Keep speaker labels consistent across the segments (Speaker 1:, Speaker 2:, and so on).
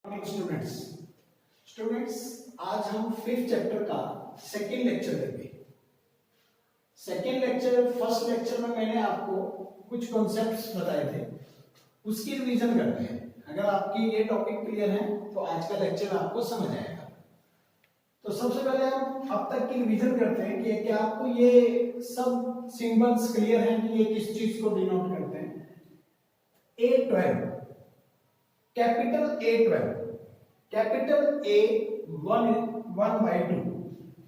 Speaker 1: Students students आज हम fifth chapter का सेकेंड लेक्चर देंगे। सेकेंड लेक्चर फर्स्ट लेक्चर में मैंने आपको कुछ कॉन्सेप्ट्स बताए थे, उसकी रिवीजन करते हैं। अगर आपकी ये टॉपिक क्लियर है तो आज का लेक्चर आपको समझ आएगा। तो सबसे पहले हम अब तक की रिवीजन करते हैं कि क्या आपको ये सब सिंबल्स क्लियर हैं कि ये किस चीज को डिनोट करते हैं। A12 capital A12, capital A 1/2,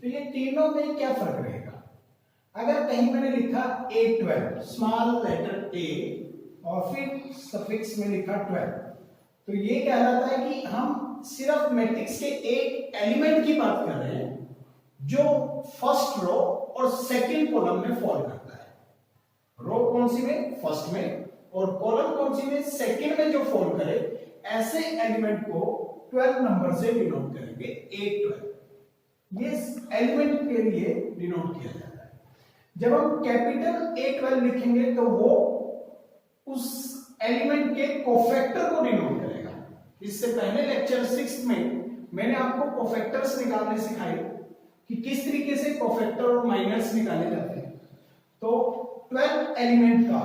Speaker 1: तो ये तीनों में क्या फर्क रहेगा? अगर कहीं मैंने लिखा A12 स्मॉल लेटर A और फिर सफिक्स में लिखा 12, तो ये कह रहा था कि हम सिर्फ मैट्रिक्स के एक एलिमेंट की बात कर रहे हैं जो फर्स्ट रो और सेकंड कॉलम में फॉल करता है। रो कौन सी में? फर्स्ट में, और कॉलम कौन सी में? सेकंड में जो फॉल करे, ऐसे एलिमेंट को 12 नंबर से डिनोट करेंगे। A12 ये एलिमेंट के लिए डिनोट किया जाता है। जब हम कैपिटल A12 लिखेंगे तो वो उस एलिमेंट के कोफैक्टर को डिनोट करेगा। इससे पहले लेक्चर 6 में मैंने आपको कोफैक्टर्स निकालने सिखाए कि किस तरीके से कोफैक्टर और माइनर्स निकाले जाते हैं। तो 12 एलिमेंट का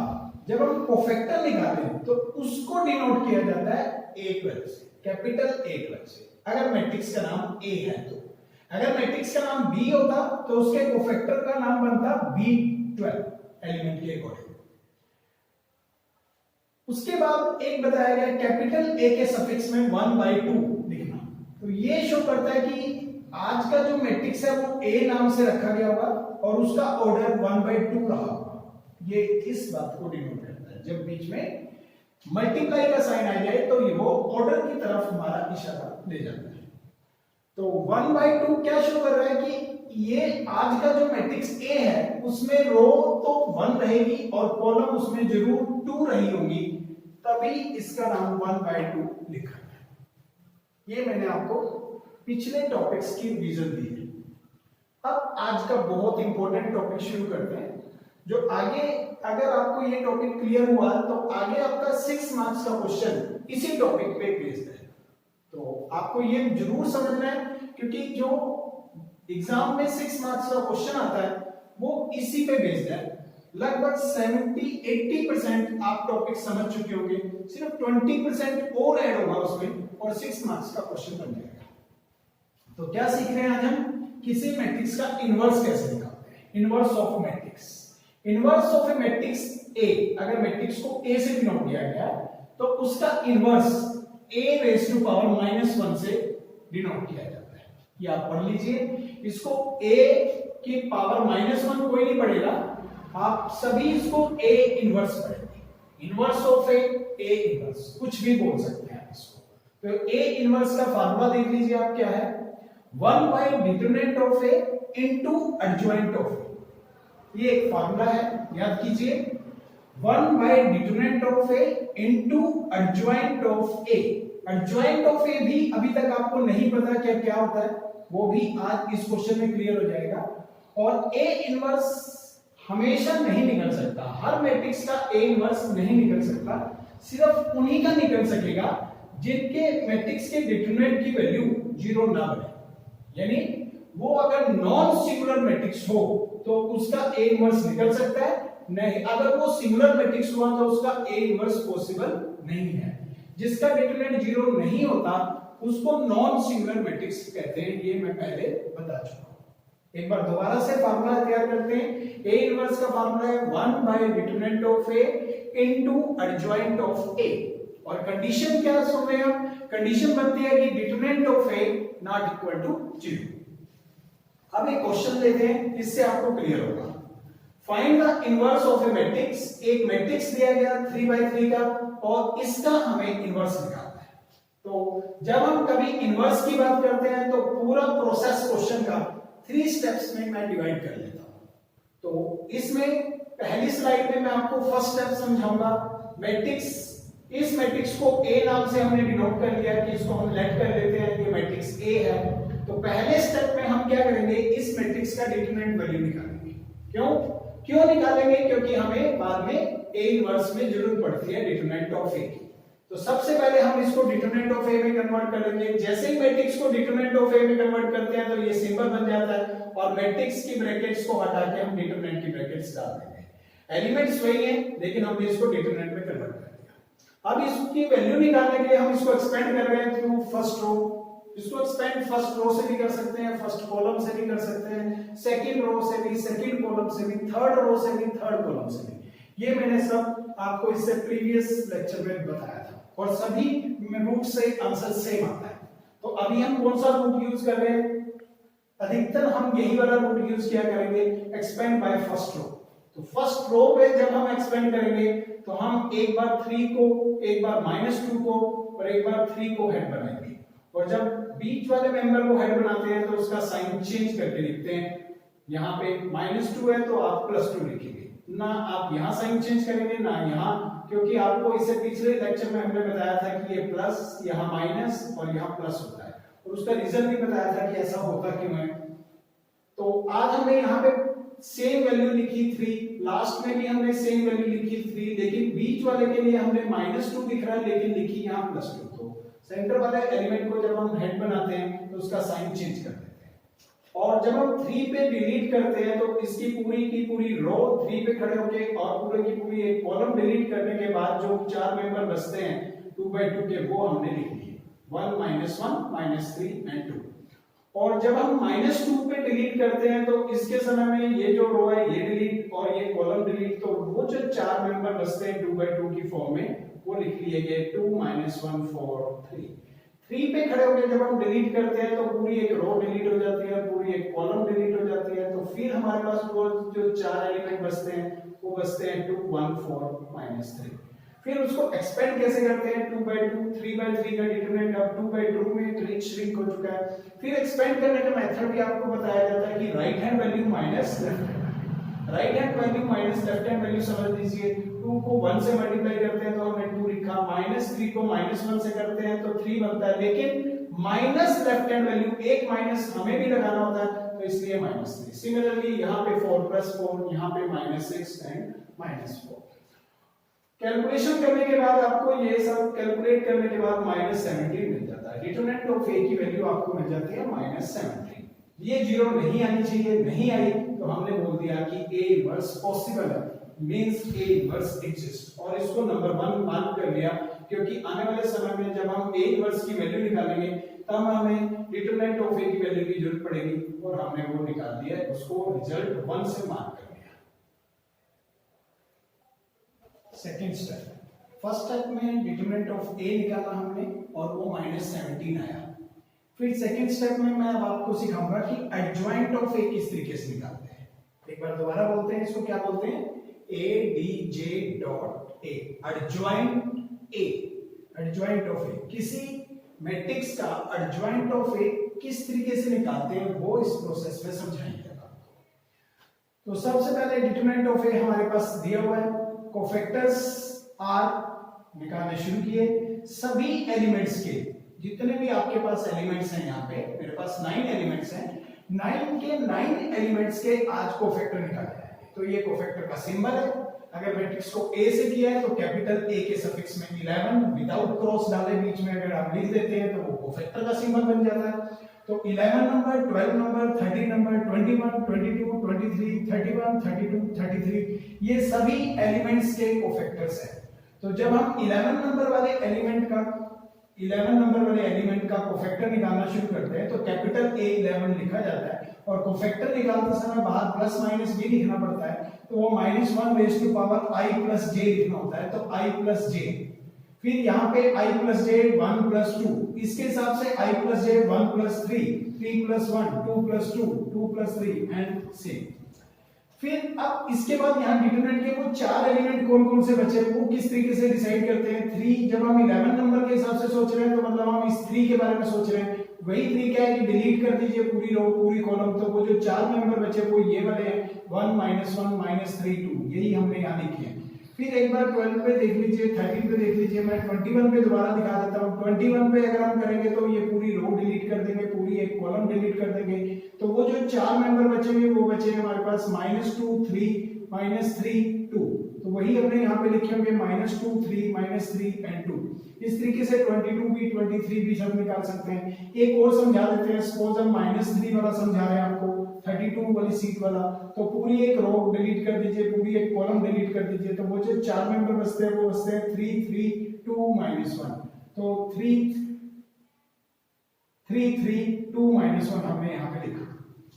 Speaker 1: जब हम कोफैक्टर निकालें तो उसको डिनोट किया जाता है A12 से, कैपिटल A12 से। अगर मैट्रिक्स का नाम A है तो, अगर मैट्रिक्स का नाम B होता तो उसके कोफैक्टर का नाम बनता B12 एलिमेंट के अकॉर्डिंग। उसके बाद एक बताया गया कैपिटल A के सफिक्स में 1/2 लिखना। तो ये शो करता है कि आज का जो मैट्रिक्स है वो A नाम से रखा गया होगा और उसका ऑर्डर 1/2 रहा होगा। ये इस बात को डिनोट करता है। जब बीच में मल्टीप्लाई का साइन आ जाए तो ये वो ऑर्डर की तरफ हमारा इशारा ले जाता है। तो 1/2 क्या शो कर रहा है कि ये आज का जो मैट्रिक्स A है उसमें रो तो 1 रहेगी और कॉलम उसमें जरूर 2 रही होंगी, तभी इसका नाम 1/2 लिखा है। ये मैंने आपको पिछले टॉपिक्स की रिवीजन दी है। अब आज का बहुत इंपॉर्टेंट टॉपिक शुरू करते हैं, जो आगे अगर आपको ये टॉपिक क्लियर हुआ तो आगे आपका 6 मार्क्स का क्वेश्चन इसी टॉपिक पे बेस्ड है। तो आपको ये जरूर समझना है, क्योंकि जो एग्जाम में 6 मार्क्स का क्वेश्चन आता है वो इसी पे बेस्ड है। लगभग 70-80% आप टॉपिक समझ चुके होंगे, सिर्फ 20% और ऐड होगा उसमें और 6 मार्क्स का क्वेश्चन बन जाएगा। तो क्या सीख रहे हैं आज हम? किसी मैट्रिक्स का इनवर्स कैसे निकालते हैं। Inverse of matrix, inverse of A matrix A, अगर मैट्रिक्स को A से डिनोट किया गया तो उसका इनवर्स A⁻⁻1 से डिनोट किया जाता है। ये आप पढ़ लीजिए। इसको A की पावर -1 कोई नहीं पढ़ेगा, आप सभी इसको A इनवर्स पढ़ेंगे। इनवर्स ऑफ A इनवर्स कुछ भी बोल सकते हैं आप इसको। तो A इनवर्स का फार्मूला देख लीजिए आप, क्या है? 1/डिटरमिनेंट of A into adjoint of A। ये एक फार्मूला है, याद कीजिए। 1/डिटरमिनेंट of A into adjoint of A। Adjoint of A भी अभी तक आपको नहीं पता क्या होता है, वो भी आज इस क्वेश्चन में क्लियर हो जाएगा। और A इनवर्स हमेशा नहीं निकल सकता, हर मैट्रिक्स का A इनवर्स नहीं निकल सकता, सिर्फ उन्हीं का निकल सकेगा जिनके मैट्रिक्स के डिटरमिनेंट की वैल्यू 0 ना बने। यानी वो अगर नॉन सिंगुलर मैट्रिक्स हो तो उसका A इनवर्स निकल सकता है, नहीं अगर वो सिंगुलर मैट्रिक्स हुआ तो उसका A इनवर्स पॉसिबल नहीं है। जिसका डिटरमिनेंट 0 नहीं होता उसको नॉन सिंगुलर मैट्रिक्स कहते हैं, ये मैं पहले बता चुका हूं। एक बार दोबारा से फार्मूला तैयार करते हैं। A इनवर्स का फार्मूला है 1/डिटरमिनेंट of A into adjoint of A। और कंडीशन क्या सुन रहे हैं? कंडीशन बनती है कि determinant of A not equal to 0। अब एक क्वेश्चन लेते हैं, इससे आपको क्लियर होगा। Find the inverse of A matrix. एक मैट्रिक्स दिया गया 3/3 का और इसका हमें इनवर्स निकालना है। तो जब हम कभी इनवर्स की बात करते हैं तो पूरा प्रोसेस क्वेश्चन का 3 स्टेप्स में मैं डिवाइड कर लेता हूं। तो इसमें पहली स्लाइड में मैं आपको फर्स्ट स्टेप समझाऊंगा। मैट्रिक्स, इस मैट्रिक्स को A नाम से हमने डिनोट कर लिया कि इसको हम लेट कर लेते हैं, ये मैट्रिक्स A है। तो पहले स्टेप में हम क्या करेंगे? इस मैट्रिक्स का डिटरमिनेंट वैल्यू निकालेंगे। क्यों निकालेंगे? क्योंकि हमें बाद में A इनवर्स में जरूरत पड़ती है डिटरमिनेंट ऑफ A की। तो सबसे पहले हम इसको डिटरमिनेंट ऑफ ए में कन्वर्ट करेंगे। जैसे ही मैट्रिक्स को डिटरमिनेंट ऑफ ए में कन्वर्ट करते हैं तो ये सिंबल बन जाता है और मैट्रिक्स की ब्रैकेट्स को हटा के हम डिटरमिनेंट की ब्रैकेट्स डाल देंगे। एलिमेंट्स वही हैं लेकिन हमने इसको डिटरमिनेंट में कन्वर्ट कर दिया। अब इसकी वैल्यू निकालने के लिए हम इसको एक्सपेंड कर रहे हैं थ्रू फर्स्ट रो। इसको एक्सपेंड फर्स्ट रो से भी कर सकते हैं, फर्स्ट कॉलम से भी कर सकते हैं, सेकंड रो से भी, सेकंड कॉलम से भी, थर्ड रो से भी, थर्ड कॉलम से भी। ये मैंने सब आपको इससे प्रीवियस लेक्चर में बताया था और सभी रूट से आंसर सेम आता है। तो अभी हम कौन सा रूट यूज कर रहे हैं? अधिकतर हम यही वाला रूट यूज किया करेंगे, एक्सपेंड बाय फर्स्ट रो। तो फर्स्ट रो पे जब हम एक्सपेंड करेंगे तो हम एक बार 3 को, एक बार -2 को और एक बार 3 को हेड बनाएंगे और जब बीच वाले मेंबर को हेड बनाते हैं तो उसका साइन चेंज करके लिखते हैं। यहाँ पे -2 है तो आप +2 लिखेंगे, ना आप यहाँ साइन चेंज करेंगे ना यहाँ, क्योंकि आपको इससे पिछले लेक्चर में हमने बताया था कि ये प्लस, यहाँ माइनस और यहाँ प्लस होता है और उसका रीजन भी बताया था कि ऐसा होता क्यों है। तो आज हमने यहाँ पे सेम वैल्यू लिखी 3, लास्ट में भी हमने सेम वैल्यू लिखी 3, लेकिन बीच वाले के लिए हमने -2 दिख रहा है लेकिन लिखी यहाँ +2। तो सेंटर वाले एलिमेंट को जब हम हेड बनाते हैं तो उसका साइन चेंज कर देते हैं और जब हम 3 पे डिलीट करते हैं तो इसकी पूरी की पूरी रो 3 पे खड़े होके और पूरे की पूरी एक कॉलम डिलीट करने के बाद जो 4 मेंबर बचते हैं 2/2 के, वो हमने लिख दिए 1 -1 -3 एंड 2। और जब हम -2 पे डिलीट करते हैं तो इसके समय में ये जो रो है ये डिलीट और ये कॉलम डिलीट, तो वो जो 4 मेंबर बचते हैं 2/2 की फॉर्म में वो लिख लिए गए 2 -1 4 3। 3 पे खड़े होकर जब हम डिलीट करते हैं तो पूरी एक रो डिलीट हो जाती है, पूरी एक कॉलम डिलीट हो जाती है। तो फिर हमारे पास वो जो 4 एलिमेंट बचते हैं वो बचते हैं 2 1 4 -3। फिर उसको एक्सपेंड कैसे करते हैं? 2/2, 3/3 का डिटरमिनेंट अब 2/2 में श्रिंक हो चुका है। फिर एक्सपेंड करने का मेथड भी आपको बताया जाता है कि right hand value minus right hand value minus left hand value समझ लीजिए। 2 को 1 से मल्टीप्लाई करते हैं तो हमने 2 लिखा, -3 को -1 से करते हैं तो 3 बनता है, लेकिन माइनस लेफ्ट हैंड वैल्यू एक माइनस हमें भी लगाना होता है तो इसलिए -3। सिमिलरली यहाँ पे 4 + 4, यहाँ पे -6 एंड -4। कैलकुलेशन करने के बाद आपको ये सब कैलकुलेट करने के बाद -17 मिल जाता है। डिटरमिनेंट ऑफ ए की वैल्यू आपको मिल जाती है -17। ये 0 नहीं आनी चाहिए, नहीं आई तो हमने बोल दिया कि ए इनवर्स पॉसिबल है, मींस ए इनवर्स एग्जिस्ट और इसको नंबर 1 मार्क कर लिया, क्योंकि आने वाले समय में जब हम ए इनवर्स की वैल्यू निकालेंगे तब हमें डिटरमिनेंट ऑफ ए की वैल्यू की जरूरत पड़ेगी और हमने वो निकाल दिया, उसको रिजल्ट 1 से मार्क कर लिया। सेकंड स्टेप, फर्स्ट स्टेप में डिटरमिनेंट ऑफ ए निकाला हमने और वो -17 आया। फिर सेकंड स्टेप में मैं अब आपको सिखाऊंगा कि एडजॉइंट ऑफ ए किस तरीके से निकालते हैं। एक बार दोबारा बोलते हैं, इसको क्या बोलते हैं? ADJ dot A, adjoint A, adjoint of A. किसी मैट्रिक्स का एडजॉइंट ऑफ ए किस तरीके से निकालते हैं वो इस प्रोसेस में समझाएंगे आपको। तो सबसे पहले डिटरमिनेंट ऑफ ए हमारे पास दिया हुआ है, कोफैक्टर्स आर निकालने शुरू किए। सभी एलिमेंट्स के जितने भी आपके पास एलिमेंट्स हैं, यहाँ पे मेरे पास 9 एलिमेंट्स हैं, 9 के 9 एलिमेंट्स के आज कोफैक्टर निकाले जाएंगे। तो ये कोफैक्टर का सिंबल है। अगर मैट्रिक्स को ए से किया है तो कैपिटल ए के सफिक्स में 11 विदाउट क्रॉस डाले बीच में अगर आप लिख देते हैं तो वो कोफैक्टर का सिंबल बन जाता है। तो 11 नंबर, 12 नंबर, 13 नंबर, 21, 22, 23, 31, 32, 33 ये सभी एलिमेंट्स के कोफैक्टर्स हैं। तो जब हम 11 नंबर वाले एलिमेंट का कोफैक्टर निकालना शुरू करते हैं तो कैपिटल A11 लिखा जाता है और कोफैक्टर निकालते समय बाहर प्लस माइनस भी लिखना पड़ता है, तो वो -1 raise to power i + j लिखना होता है, तो i + j। फिर यहाँ पे i + j 1 + 2, इसके हिसाब से i + j 1 + 3, 3 + 1, 2 + 2, 2 + 3 एंड सेम। फिर अब इसके बाद यहाँ डिटरमिनेंट के वो 4 एलिमेंट कौन कौन से बचे वो किस तरीके से डिसाइड करते हैं। 3 जब हम 11 नंबर के हिसाब से सोच रहे हैं तो मतलब हम इस 3 के बारे में सोच रहे हैं। वही 3 क्या है कि डिलीट कर दीजिए पूरी रो पूरी कॉलम, तो वो जो 4 मेंबर बचे वो ये वाले हैं 1 -1 -3 2, यही हमने यहाँ लिखे हैं। फिर एक बार 12 पे देख लीजिए, 13 पे देख लीजिए, मैं 21 पे दोबारा दिखा देता हूँ। 21 पे अगर हम करेंगे तो ये पूरी रो डिलीट कर देंगे, पूरी एक कॉलम डिलीट कर देंगे, तो वो जो 4 मेंबर बचेंगे वो बचे हमारे पास -2 3 -3 2,
Speaker 2: तो वही हमने यहाँ पे लिखे होंगे -2 3 -3 एंड 2। इस तरीके से 22 भी 23 भी सब निकाल सकते हैं। एक और समझा देते हैं, सपोज हम -3 वाला समझा रहे हैं आपको, 32 वाली सीट वाला, तो पूरी एक रो डिलीट कर दीजिए, पूरी एक कॉलम डिलीट कर दीजिए, तो वो जो 4 मेंबर बचते हैं वो बचते हैं 3 3 2 -1। तो 3 3 3 2 -1 हमने यहाँ पे लिखा।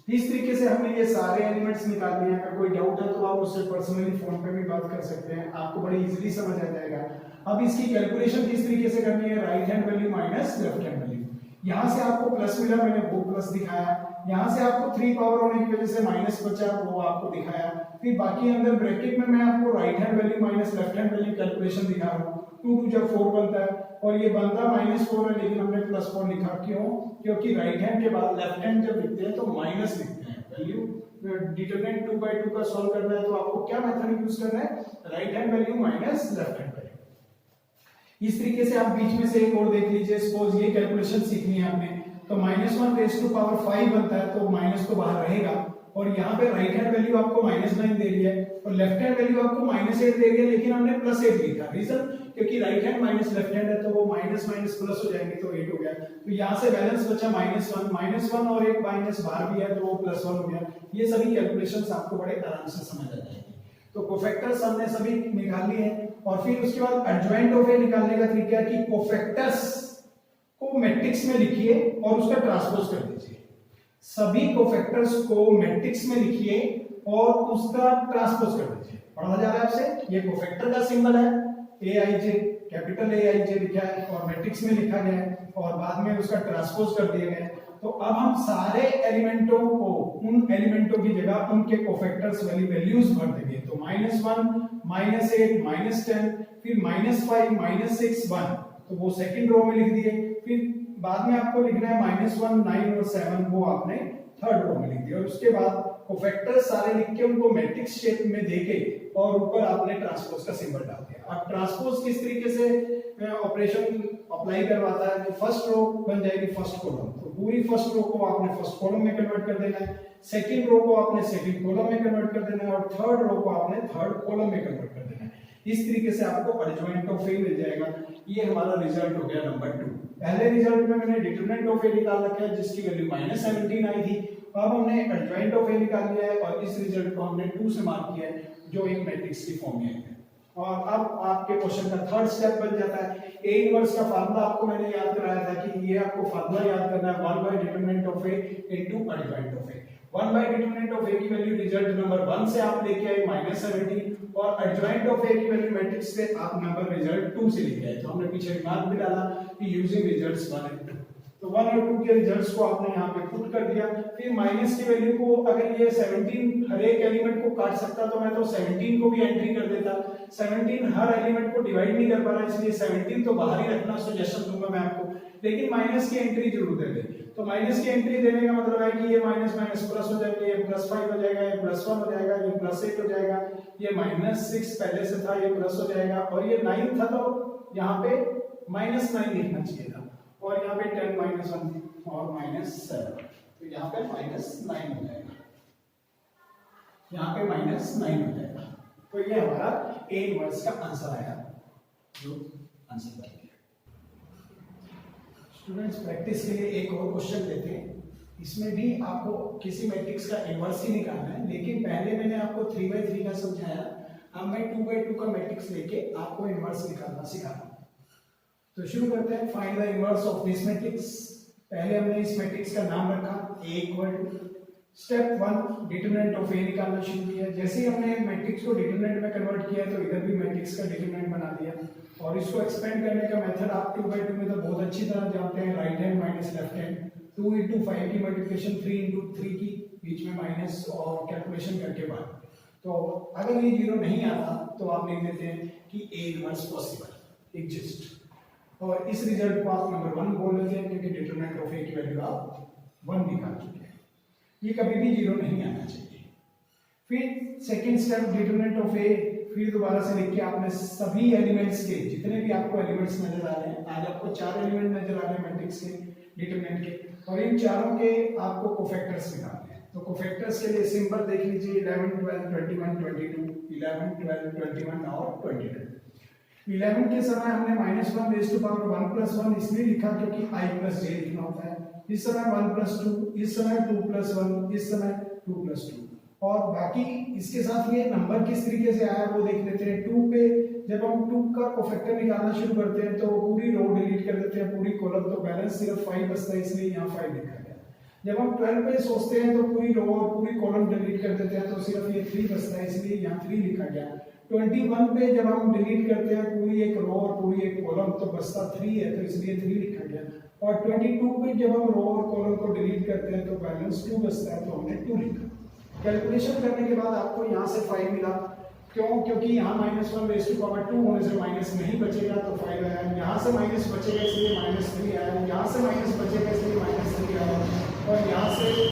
Speaker 2: इस तरीके से हमने ये सारे एलिमेंट्स निकाल लिए। अगर कोई डाउट है तो आप उससे पर्सनली फोन पे भी बात कर सकते हैं, आपको बड़ी इजीली समझ आ जाएगा। अब इसकी कैलकुलेशन किस तरीके से करनी है, right hand value minus left hand value. यहाँ से आपको प्लस मिला, मैंने वो प्लस दिखाया, यहाँ से आपको 3 पावर होने की वजह से माइनस बचा, वो आपको दिखाया। फिर बाकी अंदर ब्रैकेट में मैं आपको right hand value minus left hand value calculation दिखा रहा हूँ। 2 2 जब 4 बनता है, और ये बनता -4 है, लेकिन हमने +4 लिखा, क्यों? क्योंकि राइट हैंड के बाद लेफ्ट हैंड जब लिखते हैं तो माइनस लिखते हैं। वैल्यू डिटरमिनेंट 2/2 का सॉल्व करना है तो आपको क्या मेथड यूज करना है, right hand value minus left hand value. इस तरीके से आप बीच में से एक और देख लीजिए, सपोज ये कैलकुलेशन सीखनी है आपने, तो -1⁵ बनता है, तो माइनस तो बाहर रहेगा, और यहाँ पे राइट हैंड वैल्यू आपको -9 दे रही है और लेफ्ट हैंड वैल्यू आपको -8 दे रही है, लेकिन हमने +8 लिखा। रीजन, क्योंकि right hand minus left hand है, तो वो माइनस माइनस प्लस हो जाएंगे, तो 8 हो गया। तो यहाँ से बैलेंस बचा -1 और एक माइनस बाहर भी है, तो वो +1 हो गया। ये सभी कैलकुलेशंस आपको बड़े आराम से समझ आ जाएंगे। तो कोफैक्टर्स हमने सभी निकाल लिए हैं, और फिर उसके बाद एडजॉइंट ऑफ ए निकालने का तरीका है कि कोफैक्टर्स को मैट्रिक्स में लिखिए और उसका ट्रांसपोज कर दीजिए। सभी कोफैक्टर्स को मैट्रिक्स में लिखिए और उसका ट्रांसपोज कर दीजिए। पढ़ा जा रहा है आपसे, ये कोफैक्टर का सिंबल है, AIJ, कैपिटल AIJ लिखा है और मैट्रिक्स में लिखा गया है, और बाद में उसका ट्रांसपोज कर दिया गया है। तो अब हम सारे एलिमेंटों को, उन एलिमेंटों की जगह उनके कोफैक्टर्स वाली वैल्यूज भर देंगे। तो -1 -8 -10, फिर -5 -6 1, तो वो सेकंड रो में लिख दिए। फिर बाद में आपको लिखना है -1 9 और 7, वो आपने थर्ड रो में लिख दिया। और उसके बाद कोफैक्टर्स सारे लिख के उनको मैट्रिक्स शेप में देके और ऊपर आपने ट्रांसपोज का सिंबल डाल दिया। अब ट्रांसपोज किस तरीके से ऑपरेशन अप्लाई करवाता है, तो फर्स्ट रो बन जाएगी फर्स्ट कॉलम, तो पूरी फर्स्ट रो को आपने फर्स्ट कॉलम में कन्वर्ट कर देना है, सेकंड रो को आपने सेकंड कॉलम में कन्वर्ट कर देना है, और थर्ड रो को आपने थर्ड कॉलम में कन्वर्ट कर देना है। इस तरीके से आपको एडजॉइंट ऑफ ए मिल जाएगा। ये हमारा रिजल्ट हो गया नंबर 2। पहले रिजल्ट में मैंने डिटरमिनेंट ऑफ ए निकाल रखा है जिसकी वैल्यू -17 आई थी। अब हमने एडजॉइंट ऑफ ए निकाल लिया है और इस रिजल्ट को हमने 2 से मार्क किया है, जो एक मैट्रिक्स की फॉर्म में है। और अब आपके क्वेश्चन का थर्ड स्टेप बन जाता है। ए इनवर्स का फार्मूला आपको मैंने याद कराया था कि ये आपको फार्मूला याद करना है, 1 determinant of A into adjoint of A. 1 determinant of A की वैल्यू रिजल्ट नंबर 1 से आप लेके आए -17, और एडजॉइंट ऑफ ए की वैल्यू मैट्रिक्स से आप नंबर रिजल्ट 2 से लेके आए। तो हमने पीछे रिमार्क भी डाला कि यूजिंग रिजल्ट्स 1 और 2, तो 1 और 2 के रिजल्ट्स को आपने यहाँ पे पुट कर दिया। फिर माइनस की वैल्यू को, अगर ये 17 हर एक एलिमेंट को काट सकता तो मैं तो 17 को भी एंट्री कर देता। 17 हर एलिमेंट को डिवाइड नहीं कर पा रहा, इसलिए 17 तो बाहर ही रखना सजेशन दूंगा मैं आपको, लेकिन माइनस की एंट्री जरूर दे दे। तो माइनस की एंट्री देने का मतलब है कि ये माइनस माइनस प्लस हो जाएगा, ये +5 हो जाएगा, ये +1 हो जाएगा, ये +8 हो जाएगा, ये -6 पहले से था, ये प्लस हो जाएगा, और ये 9 था तो यहाँ पे -9 लिखना चाहिए था, और यहाँ पे 10 -1 और -7, तो यहाँ पे -9 हो जाएगा, यहाँ पे -9 हो जाएगा। तो ये हमारा ए इनवर्स का आंसर आया, जो आंसर बन गया। स्टूडेंट्स, प्रैक्टिस के लिए एक और क्वेश्चन लेते हैं। इसमें भी आपको किसी मैट्रिक्स का इनवर्स ही निकालना है, लेकिन पहले मैंने आपको 3/3 का समझाया, अब मैं 2/2 का मैट्रिक्स लेके आपको इनवर्स निकालना सिखा रहा हूं। तो शुरू करते हैं। Find the inverse of this matrix. पहले हमने इस मैट्रिक्स का नाम रखा A। स्टेप 1 डिटरमिनेंट ऑफ ए निकालना शुरू किया। जैसे ही हमने मैट्रिक्स को डिटरमिनेंट में कन्वर्ट किया तो इधर भी मैट्रिक्स का डिटरमिनेंट बना दिया, और इसको एक्सपेंड करने का मेथड आप 2/2 में तो बहुत अच्छी तरह जानते हैं, right hand minus left hand, 2 × 5 की मल्टीप्लिकेशन 3 × 3 की, बीच में माइनस और कैलकुलेशन करके बाद। तो अगर ये 0 नहीं आता तो आप लिख देते हैं कि ए इनवर्स पॉसिबल एग्जिस्ट, और इस रिजल्ट को आप नंबर 1 बोल लेते हैं क्योंकि डिटरमिनेंट ऑफ ए की वैल्यू आप 1 निकाल चुके हैं। ये कभी भी 0 नहीं आना चाहिए। फिर सेकंड स्टेप डिटरमिनेंट ऑफ ए, फिर दोबारा से लिख के आपने सभी एलिमेंट्स के, जितने भी आपको एलिमेंट्स नजर आ रहे हैं, आज आपको 4 एलिमेंट नजर आ रहे हैं मैट्रिक्स के डिटरमिनेंट के, और इन चारों के आपको कोफैक्टर्स निकालने हैं। तो कोफैक्टर्स के लिए सिंपल देख लीजिए 11, 12, 21, 22, 11, 12, 21 और 22। 11 के समय हमने -1 रेज़ टू पावर 1 प्लस 1 इसलिए लिखा क्योंकि i प्लस j लिखना होता है। इस समय 1 प्लस 2, इस समय 2 प्लस 1, इस समय 2 प्लस 2। और बाकी इसके साथ ये नंबर किस तरीके से आया वो देख लेते हैं। 2 पे जब हम 2 का कोफैक्टर निकालना शुरू करते हैं तो पूरी रो डिलीट कर देते हैं, पूरी कॉलम, तो बैलेंस सिर्फ 5 बचता है, इसलिए यहाँ 5 लिखा गया। जब हम 12 पे सोचते हैं तो पूरी रो और पूरी कॉलम डिलीट कर देते हैं, तो सिर्फ ये 3 बचता है, इसलिए यहाँ 3 लिखा गया। 21 पे जब हम डिलीट करते हैं पूरी एक रो और पूरी एक कॉलम, तो बचता 3 है, तो इसलिए 3 लिखा गया। और 22 पे जब हम रो और कॉलम को डिलीट करते हैं तो बैलेंस 2 बचता है, तो हमने 2 लिखा। कैलकुलेशन करने के बाद आपको यहाँ से 5 मिला। क्यों? क्योंकि यहाँ -1 रेज़ टू पावर 2 होने से माइनस नहीं बचेगा, तो 5 आया। यहाँ से माइनस बचेगा इसलिए -3 आया, यहाँ से माइनस बचेगा इसलिए -3 आया, और यहाँ से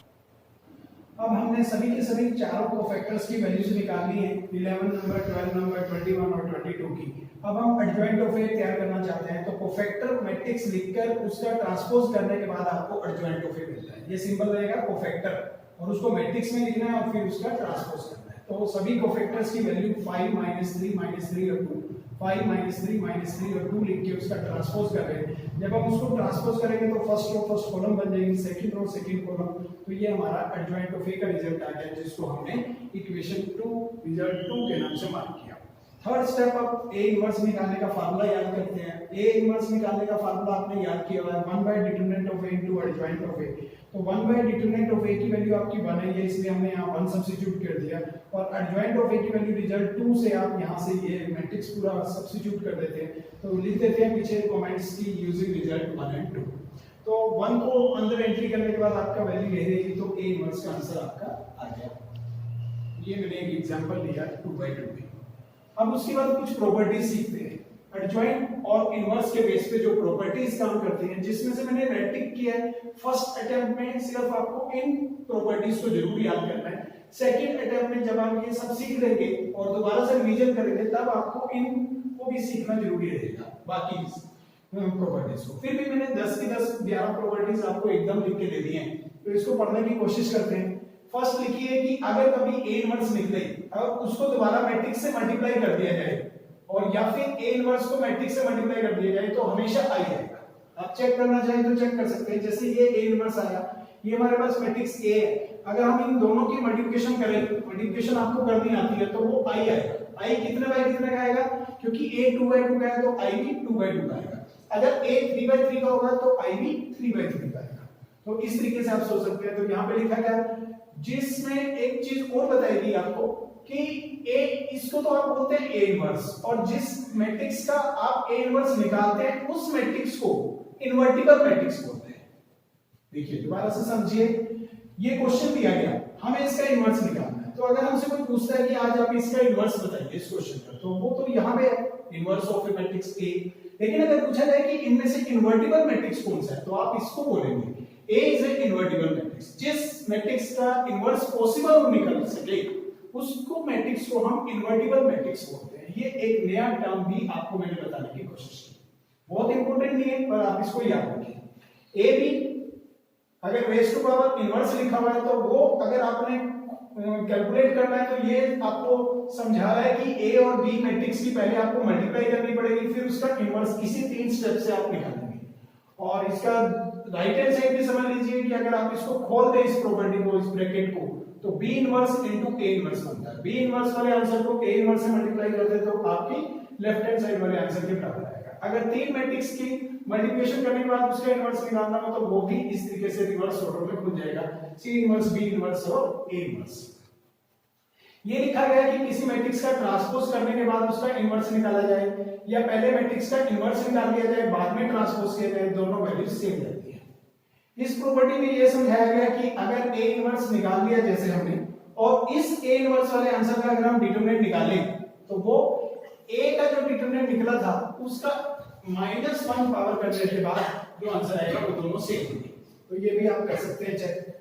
Speaker 2: अब हमने सभी के सभी चारों कोफैक्टर्स की वैल्यूज निकालनी है, 11 नंबर, 12 नंबर, 21 और 22 की। अब हम एडजॉइंट ऑफ ए तैयार करना चाहते हैं, तो कोफैक्टर मैट्रिक्स लिखकर उसका ट्रांसपोज करने के बाद आपको एडजॉइंट ऑफ ए मिलता है। ये सिंबल रहेगा कोफैक्टर, और उसको मैट्रिक्स में लिखना है और फिर उसका ट्रांसपोज करना है। तो सभी कोफैक्टर्स की वैल्यू 5 -3 और 2, 5 -3 और 2 लिख के उसका ट्रांसपोज कर रहे हैं। जब हम उसको ट्रांसपोज करेंगे तो फर्स्ट रो फर्स्ट कॉलम बन जाएगी, सेकंड रो सेकंड कॉलम, तो ये हमारा एडजॉइंट ऑफ ए का रिजल्ट आ गया, जिसको हमने इक्वेशन 2 रिजल्ट 2 के नाम से मार्क किया। थर्ड स्टेप, अब ए इनवर्स निकालने का फार्मूला याद करते हैं। ए इनवर्स निकालने का फार्मूला आपने याद किया हुआ है, 1/डिटरमिनेंट of A into adjoint of A. तो 1/डिटरमिनेंट ऑफ ए की वैल्यू आपकी 1 है, इसलिए हमने यहाँ 1 सब्स्टिट्यूट कर दिया, और एडजॉइंट ऑफ ए की वैल्यू रिजल्ट 2 से आप यहाँ से ये मैट्रिक्स पूरा सब्स्टिट्यूट कर देते हैं। तो लिख देते हैं पीछे कमेंट्स की यूजिंग रिजल्ट 1 और 2। तो 1 को अंदर एंट्री करने के बाद आपका वैल्यू ले देगी, तो ए इनवर्स का आंसर आपका आ गया। ये मैंने एक एग्जांपल लिया 2/2 में। अब उसके बाद कुछ प्रॉपर्टीज सीखते हैं। एडजॉइंट और इनवर्स के बेस पे जो प्रॉपर्टीज काम करती हैं, जिसमें से मैंने रेड टिक किया है। फर्स्ट अटेम्प्ट में सिर्फ आपको इन प्रॉपर्टीज को जरूर याद करना है। सेकंड अटेम्प्ट में जब आप ये सब सीख लेंगे और दोबारा से रिवीजन करेंगे, तब आपको इन को भी सीखना जरूरी रहेगा, बाकी प्रॉपर्टीज को। फिर भी मैंने 10 की 10 11 प्रॉपर्टीज आपको एकदम लिख के दे दी हैं, तो इसको पढ़ने की कोशिश करते हैं। फर्स्ट लिखिए कि अगर कभी ए इनवर्स निकले और उसको दोबारा मैट्रिक्स से मल्टीप्लाई कर दिया जाए, और या फिर ए इनवर्स को मैट्रिक्स से मल्टीप्लाई कर दिया जाए, तो हमेशा आई आएगा। आप चेक करना चाहें तो चेक कर सकते हैं। जैसे ये ए इनवर्स आया, ये हमारे पास मैट्रिक्स ए है, अगर हम इन दोनों की मल्टीप्लिकेशन करें, मल्टीप्लिकेशन आपको करनी आती है, तो वो आई आएगा। आई कितने बाय कितने का आएगा? क्योंकि ए 2/2 का है, तो आई भी 2/2 का आएगा। अगर ए 3/3 का होगा तो आई भी 3/3 का आएगा। तो इस तरीके से आप सोच सकते हैं। तो यहाँ पे लिखा गया, जिसमें एक चीज और बताएगी आपको कि ए, इसको तो आप बोलते हैं ए इनवर्स, और जिस मैट्रिक्स का आप ए इनवर्स निकालते हैं उस मैट्रिक्स को इनवर्टिबल मैट्रिक्स बोलते हैं। देखिए दोबारा से समझिए, ये क्वेश्चन दिया गया, हमें इसका इनवर्स निकालना है। तो अगर हमसे कोई पूछता है कि आज आप इसका इनवर्स बताइए इस क्वेश्चन का, तो वो तो यहाँ पे inverse of A matrix A. लेकिन अगर पूछा जाए कि इनमें से इनवर्टिबल मैट्रिक्स कौन सा है, तो आप इसको बोलेंगे A is an invertible matrix। जिस मैट्रिक्स का इनवर्स पॉसिबल निकल सके उसको मैट्रिक्स को हम इनवर्टिबल मैट्रिक्स बोलते हैं। ये एक नया टर्म भी आपको मैंने बताने की कोशिश की, बहुत इंपॉर्टेंट नहीं है, पर आप इसको याद रखिए। ए भी अगर रेज़ टू पावर इनवर्स लिखा हुआ है, तो वो अगर आपने कैलकुलेट करना है, तो ये आपको समझा रहा है कि ए और बी मैट्रिक्स की पहले आपको मल्टीप्लाई करनी पड़ेगी, फिर उसका इनवर्स इसी 3 स्टेप से आप निकालेंगे। और इसका राइट हैंड साइड भी समझ लीजिए कि अगर आप इसको खोल दें, इस प्रॉपर्टी को, इस ब्रैकेट को, तो B inverse into A inverse बनता है। बी इनवर्स वाले आंसर को ए इनवर्स से मल्टीप्लाई कर दे तो आपकी लेफ्ट हैंड साइड वाले आंसर के बराबर आएगा। अगर 3 मैट्रिक्स की मल्टीप्लिकेशन करने के बाद उसका इनवर्स निकालना हो, तो वो भी इस तरीके से रिवर्स ऑर्डर में खुल जाएगा, सी इनवर्स, बी इनवर्स और ए इनवर्स। ये लिखा गया है कि किसी मैट्रिक्स का ट्रांसपोज करने के बाद उसका इनवर्स निकाला जाए, या पहले मैट्रिक्स का इनवर्स निकाल लिया जाए बाद में ट्रांसपोज किया जाए, दोनों वैल्यूज सेम रहती है। इस प्रॉपर्टी में ये समझाया गया कि अगर ए इनवर्स निकाल लिया जैसे हमने, और इस ए इनवर्स वाले आंसर का अगर हम डिटरमिनेंट निकालें, तो वो ए का जो डिटरमिनेंट निकला था उसका -1 पावर करने के बाद जो आंसर आएगा वो दोनों सेम होंगे। तो ये भी आप कर सकते हैं चेक।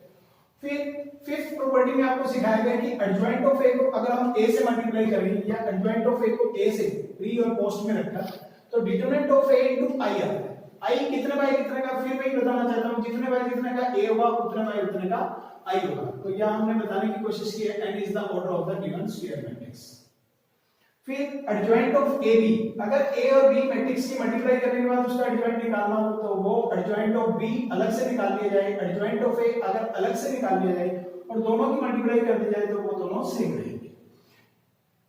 Speaker 2: फिर फिफ्थ प्रॉपर्टी में आपको सिखाया गया कि एडजॉइंट ऑफ ए को अगर हम ए से मल्टीप्लाई करें, या एडजॉइंट ऑफ ए को ए से प्री और पोस्ट में रखा, तो determinant of A into I आता है। आई कितने बाय कितने का, फिर मैं बताना चाहता हूं, जितने बाय जितने का ए होगा उतने बाय उतने का आई होगा। तो यह हमने बताने की कोशिश की है n is the order of the given square matrix. फिर एडजॉइंट ऑफ ए बी, अगर ए और बी मैट्रिक्स की मल्टीप्लाई करने के बाद उसका एडजॉइंट निकालना हो तो वो एडजॉइंट ऑफ बी अलग से निकाल लिया जाए, एडजॉइंट ऑफ ए अगर अलग से निकाल लिया जाए और दोनों की मल्टीप्लाई कर दी जाए तो वो दोनों सेम रहेंगे।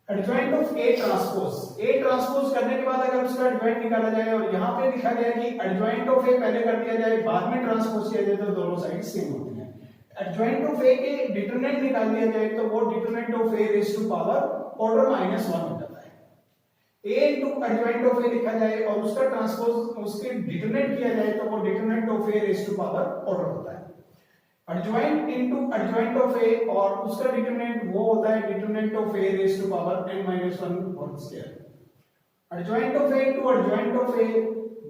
Speaker 2: एडजॉइंट ऑफ ए ट्रांसपोज करने के बाद अगर उसका एडजॉइंट निकाला जाए और यहाँ पे लिखा गया कि एडजॉइंट ऑफ ए पहले कर दिया जाए बाद में ट्रांसपोज किया जाए तो दोनों साइड सेम होती हैं। एडजॉइंट ऑफ ए के डिटरमिनेंट निकाल लिया जाए तो वो determinant of A raise to power order -1 हो जाता है। a into adjoint of A लिखा जाए और उसका ट्रांसपोज उसके डिटरमिनेंट किया जाए तो वो determinant of A raise to power order होता है। Adjoint into adjoint of A और उसका डिटरमिनेंट वो होता है determinant of A raise to power n-1 whole square. Adjoint of A into adjoint of A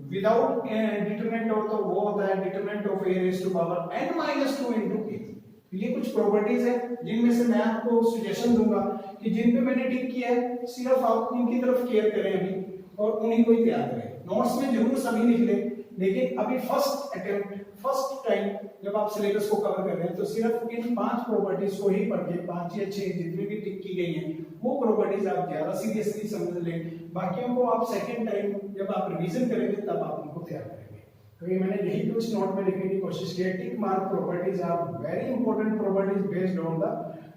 Speaker 2: without determinant हो तो वो होता है determinant of A raise to power n-2 into a। ये कुछ प्रॉपर्टीज है जिनमें से मैं आपको सजेशन दूंगा कि जिन पे मैंने टिक किया है सिर्फ आप इनकी तरफ केयर करें अभी और उन्हीं को ही तैयार करें। नोट्स में जरूर सभी लिख लें, लेकिन अभी फर्स्ट टाइम जब आप सिलेबस को कवर कर रहे हैं तो सिर्फ इन 5 प्रॉपर्टीज को ही पढ़ के 5 या 6 जितनी भी टिक की गई हैं वो प्रॉपर्टीज आप ज्यादा सीरियसली समझ लें। बाकियों को आप सेकंड टाइम जब आप रिवीजन करेंगे तब आप उनको तैयार करेंगे। तो ये मैंने यही कुछ नोट में लिखने की कोशिश की है। Tick mark properties are very important properties based on the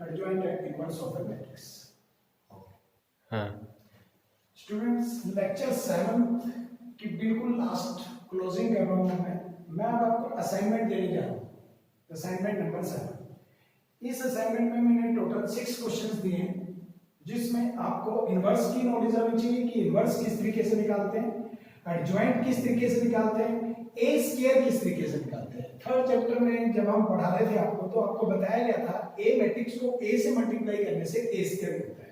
Speaker 2: adjoint and inverse of the matrix.
Speaker 3: हाँ
Speaker 2: स्टूडेंट्स लेक्चर 7 की बिल्कुल लास्ट क्लोजिंग कर रहा हूं मैं अब आपको असाइनमेंट देने जा रहा हूं। Assignment number 7। इस असाइनमेंट में मैंने टोटल 6 क्वेश्चंस दिए हैं जिसमें आपको इनवर्स की नॉलेज आनी चाहिए कि इनवर्स किस तरीके से निकालते हैं, एडजॉइंट किस तरीके से निकालते हैं, ए स्क्वायर किस तरीके से निकालते हैं। थर्ड चैप्टर में जब हम पढ़ा रहे थे आपको तो आपको बताया गया था ए मैट्रिक्स को ए से मल्टीप्लाई करने से ए स्क्वायर मिलता है।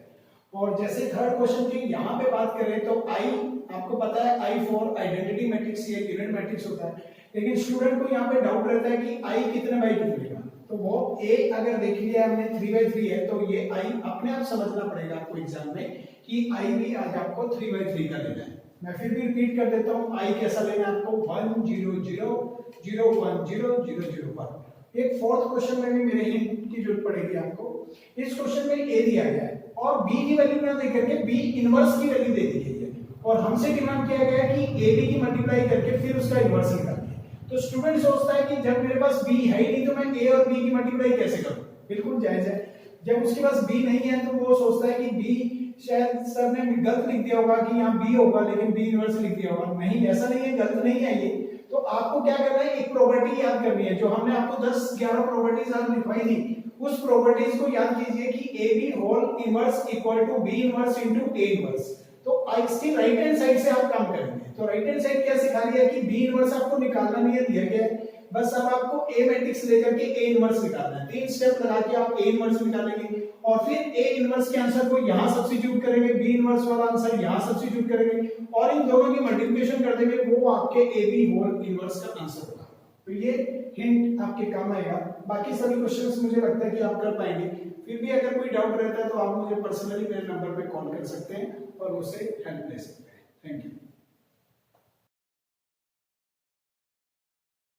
Speaker 2: और जैसे थर्ड क्वेश्चन की यहाँ पे बात करें तो आई आपको पता है आई फॉर आइडेंटिटी मैट्रिक्स ये यूनिट मैट्रिक्स होता है, लेकिन स्टूडेंट को यहाँ पे डाउट रहता है कि आई कितने बाई कितने का। तो वो ए अगर देख लिया हमने 3/3 है तो ये आई अपने आप समझना पड़ेगा आपको एग्जाम में कि आई भी आज आपको 3/3 का लेना है। मैं फिर भी रिपीट कर देता हूँ आई कैसा लेना है आपको 1 0 0 0 1 0 0 0 पर। एक फोर्थ क्वेश्चन में भी मेरे हिंट की जरूरत पड़ेगी आपको। इस क्वेश्चन में ए दिया गया है और बी की वैल्यू ना दे करके बी इनवर्स की वैल्यू दे दी गई है और हमसे डिमांड किया गया कि ए बी की मल्टीप्लाई करके फिर उसका इनवर्स निकालिए। तो स्टूडेंट सोचता है कि जब मेरे पास बी है ही नहीं तो मैं ए और बी की मल्टीप्लाई कैसे करूं। बिल्कुल जायज है। जब उसके पास बी नहीं है तो वो सोचता है कि बी शायद सर ने गलत लिख दिया होगा कि यहाँ बी होगा लेकिन बी इनवर्स लिख दिया होगा। नहीं, ऐसा नहीं है, गलत नहीं है ये। तो आपको क्या करना है, एक प्रॉपर्टी याद करनी है जो हमने आपको 10-11 प्रॉपर्टीज आज लिखवाई थी। उस प्रॉपर्टीज को याद कीजिए कि A B whole inverse equal to B inverse into A inverse. तो इसकी राइट हैंड साइड से आप काम करेंगे। तो राइट हैंड साइड क्या सिखा रही है कि बी इनवर्स आपको निकालना नहीं है, दिया गया है। बस अब आपको ए मैट्रिक्स लेकर के ए इनवर्स निकालना है। 3 स्टेप लगा के आप ए इनवर्स निकालेंगे और फिर ए इनवर्स के आंसर को यहां सब्स्टिट्यूट करेंगे, बी इनवर्स वाला आंसर यहां सब्स्टिट्यूट करेंगे और इन दोनों की मल्टीप्लिकेशन कर देंगे, वो आपके ए बी होल इनवर्स का आंसर होगा। तो ये हिंट आपके काम आएगा। बाकी सभी क्वेश्चंस मुझे लगता है कि आप कर पाएंगे। फिर भी अगर कोई डाउट रहता है तो आप मुझे पर्सनली मेरे नंबर पे कॉल कर सकते हैं और मुझसे हेल्प ले सकते हैं। Thank you.